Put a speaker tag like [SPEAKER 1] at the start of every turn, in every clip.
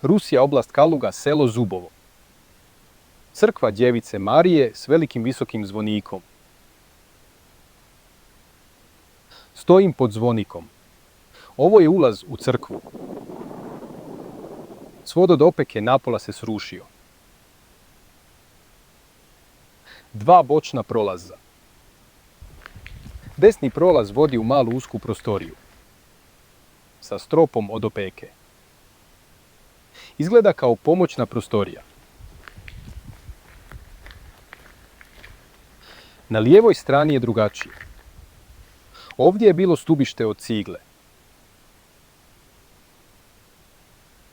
[SPEAKER 1] Rusija, oblast Kaluga, selo Zubovo. Crkva Djevice Marije s velikim visokim zvonikom. Stojim pod zvonikom. Ovo je ulaz u crkvu. Svod od opeke napola se srušio. 2 bočna prolaza. Desni prolaz vodi u malu usku prostoriju sa stropom od opeke. Izgleda kao pomoćna prostorija. Na lijevoj strani je drugačije. Ovdje je bilo stubište od cigle.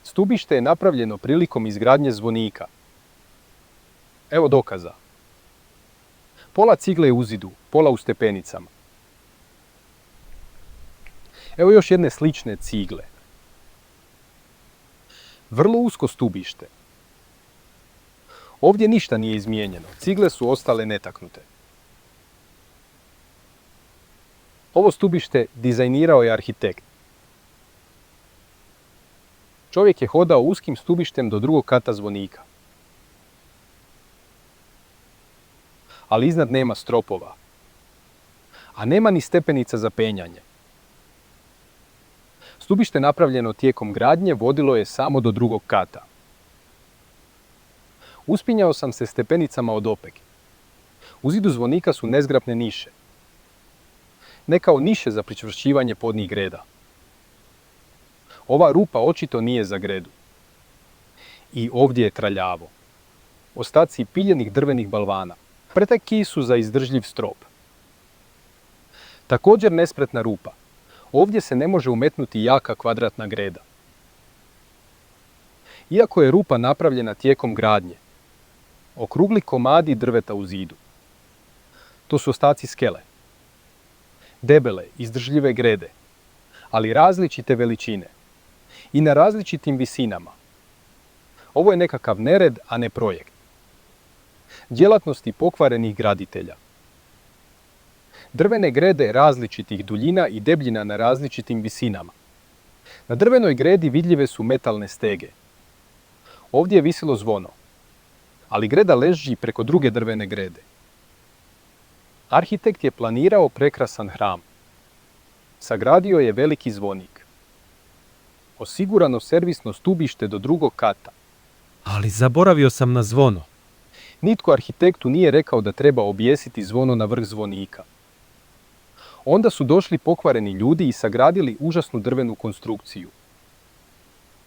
[SPEAKER 1] Stubište je napravljeno prilikom izgradnje zvonika. Evo dokaza. Pola cigle je u zidu, pola u stepenicama. Evo još jedne slične cigle. Vrlo usko stubište. Ovdje ništa nije izmijenjeno, cigle su ostale netaknute. Ovo stubište dizajnirao je arhitekt. Čovjek je hodao uskim stubištem do drugog kata zvonika. Ali iznad nema stropova. A nema ni stepenica za penjanje. Stubište napravljeno tijekom gradnje vodilo je samo do drugog kata. Uspinjao sam se stepenicama od opeke. U zidu zvonika su nezgrapne niše. Ne kao niše za pričvršćivanje podnih greda. Ova rupa očito nije za gredu. I ovdje je traljavo. Ostaci piljenih drvenih balvana. Preteki su za izdržljiv strop. Također nespretna rupa. Ovdje se ne može umetnuti jaka kvadratna greda. Iako je rupa napravljena tijekom gradnje, okrugli komadi drveta u zidu. To su ostaci skele. Debele, izdržljive grede, ali različite veličine i na različitim visinama. Ovo je nekakav nered, a ne projekt. Djelatnosti pokvarenih graditelja. Drvene grede različitih duljina i debljina na različitim visinama. Na drvenoj gredi vidljive su metalne stege. Ovdje je visilo zvono, ali greda leži preko druge drvene grede. Arhitekt je planirao prekrasan hram. Sagradio je veliki zvonik. Osigurano servisno stubište do drugog kata.
[SPEAKER 2] Ali zaboravio sam na zvono.
[SPEAKER 1] Nitko arhitektu nije rekao da treba objesiti zvono na vrh zvonika. Onda su došli pokvareni ljudi i sagradili užasnu drvenu konstrukciju.